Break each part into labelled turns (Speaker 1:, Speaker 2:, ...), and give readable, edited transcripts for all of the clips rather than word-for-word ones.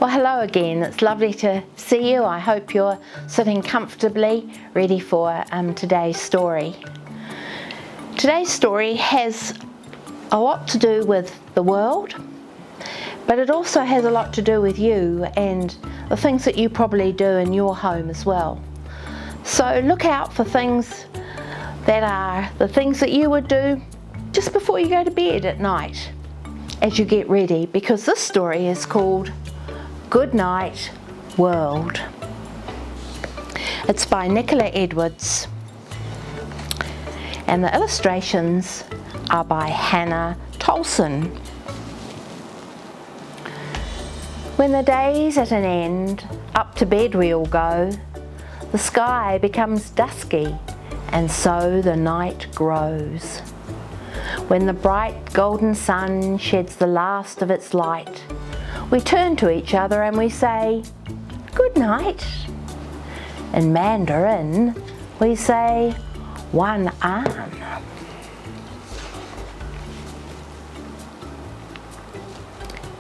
Speaker 1: Well, hello again. It's lovely to see you. I hope you're sitting comfortably, ready for today's story. Today's story has a lot to do with the world, but it also has a lot to do with you and the things that you probably do in your home as well. So look out for things that are the things that you would do just before you go to bed at night as you get ready, because this story is called Goodnight World. It's by Nicola Edwards, and the illustrations are by Hannah Tolson. When the day's at an end, up to bed we all go. The sky becomes dusky, and so the night grows. When the bright golden sun sheds the last of its light, we turn to each other and we say, "Good night." In Mandarin, we say, "Wan an."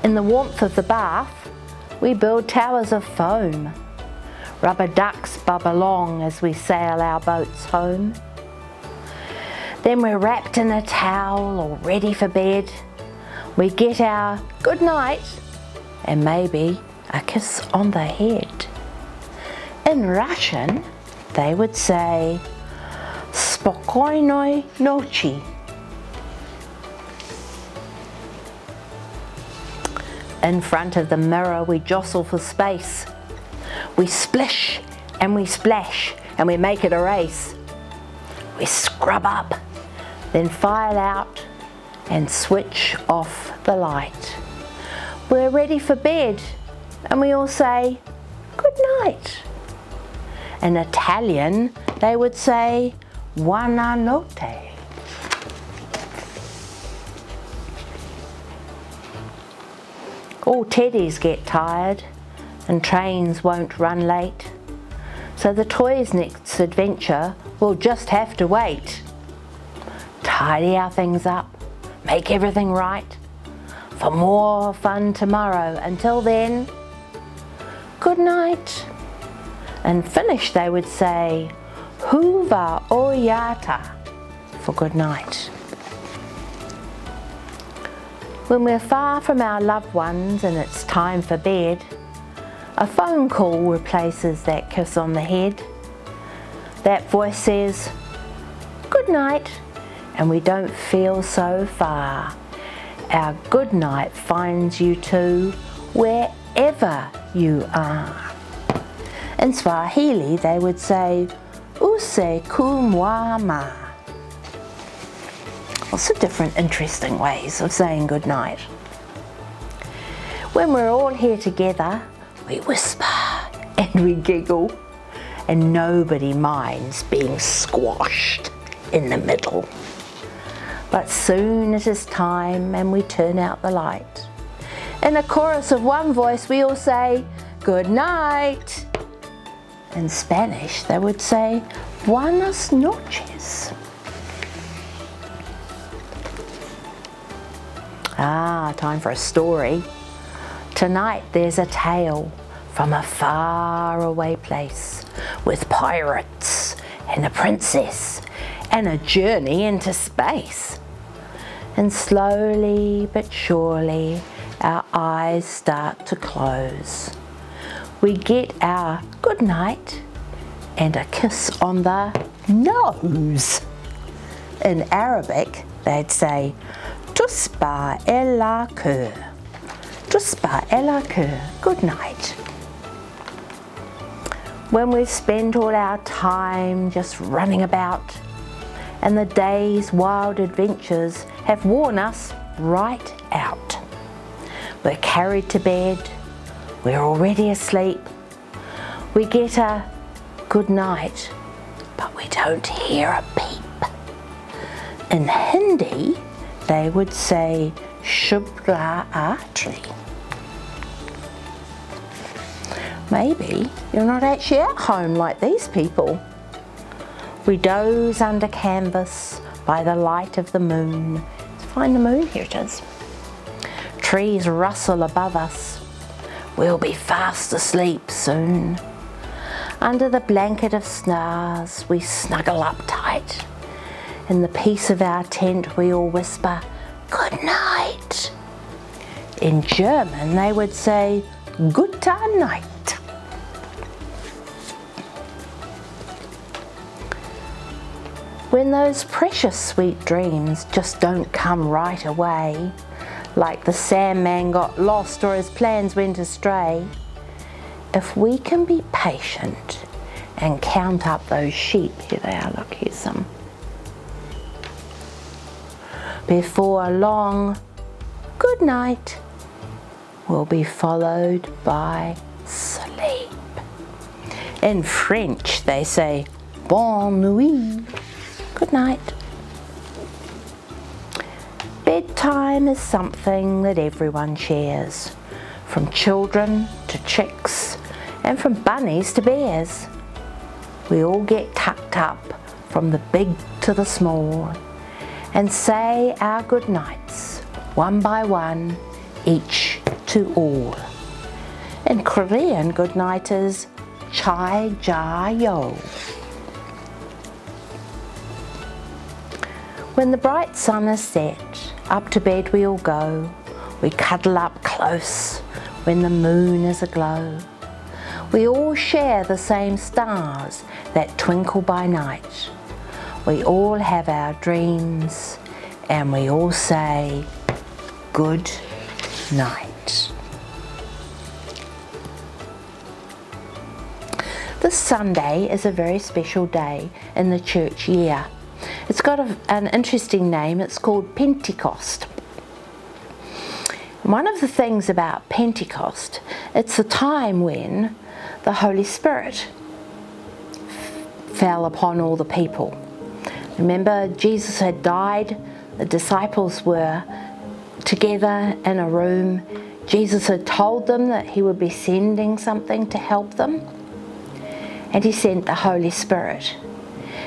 Speaker 1: In the warmth of the bath, we build towers of foam. Rubber ducks bob along as we sail our boats home. Then we're wrapped in a towel or ready for bed. We get our good night and maybe a kiss on the head. In Russian, they would say, "Spokojной noci." In front of the mirror, we jostle for space. We splish and we splash and we make it a race. We scrub up, then file out and switch off the light. We're ready for bed and we all say, "Good night." In Italian, they would say, "Buonanotte." All teddies get tired and trains won't run late, so the toys' next adventure will just have to wait. Tidy our things up, make everything right, for more fun tomorrow. Until then, good night. And finish, they would say, "Huva oyata," for good night. When we're far from our loved ones and it's time for bed, a phone call replaces that kiss on the head. That voice says, "Good night," and we don't feel so far. Our good night finds you too, wherever you are. In Swahili, they would say, "Usiku mwema." Lots of different interesting ways of saying good night. When we're all here together, we whisper and we giggle, and nobody minds being squashed in the middle. But soon it is time and we turn out the light. In a chorus of one voice, we all say, "Good night." In Spanish, they would say, "Buenas noches." Time for a story. Tonight there's a tale from a faraway place with pirates and a princess and a journey into space. And slowly but surely our eyes start to close. We get our good night and a kiss on the nose. In Arabic, they'd say, "Tusba ela kër." Tusba ela kër, good night. When we've spent all our time just running about and the day's wild adventures have worn us right out, we're carried to bed, we're already asleep, we get a good night, but we don't hear a peep. In Hindi, they would say, "Shubha Ratri." Maybe you're not actually at home like these people. We doze under canvas by the light of the moon. Let's find the moon, here it is. Trees rustle above us. we'll be fast asleep soon. Under the blanket of stars we snuggle up tight. In the peace of our tent we all whisper, "Good night." In German they would say, "Gute Nacht." When those precious sweet dreams just don't come right away, like the Sandman got lost or his plans went astray, if we can be patient and count up those sheep, here they are, look, here's some. Before long, good night will be followed by sleep. In French they say, bonne nuit, good night. Bedtime is something that everyone shares, from children to chicks, and from bunnies to bears. We all get tucked up, from the big to the small, and say our good nights, one by one, each to all. In Korean, good night is chai ja yo. When the bright sun is set, up to bed we all go. We cuddle up close when the moon is aglow. We all share the same stars that twinkle by night. We all have our dreams and we all say good night. This Sunday is a very special day in the church year. It's got an interesting name. It's called Pentecost. One of the things about Pentecost, it's the time when the Holy Spirit fell upon all the people. Remember, Jesus had died, the disciples were together in a room. Jesus had told them that he would be sending something to help them, and he sent the Holy Spirit.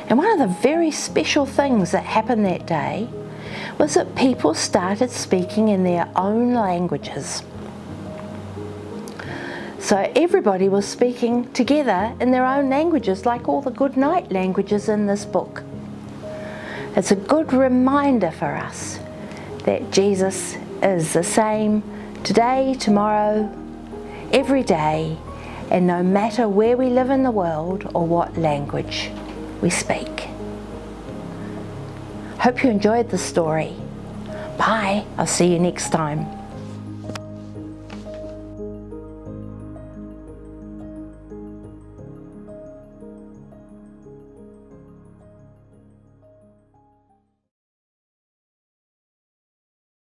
Speaker 1: And one of the very special things that happened that day was that people started speaking in their own languages. So everybody was speaking together in their own languages, like all the goodnight languages in this book. It's a good reminder for us that Jesus is the same today, tomorrow, every day, and no matter where we live in the world or what language we speak. Hope you enjoyed the story. Bye. I'll see you next time.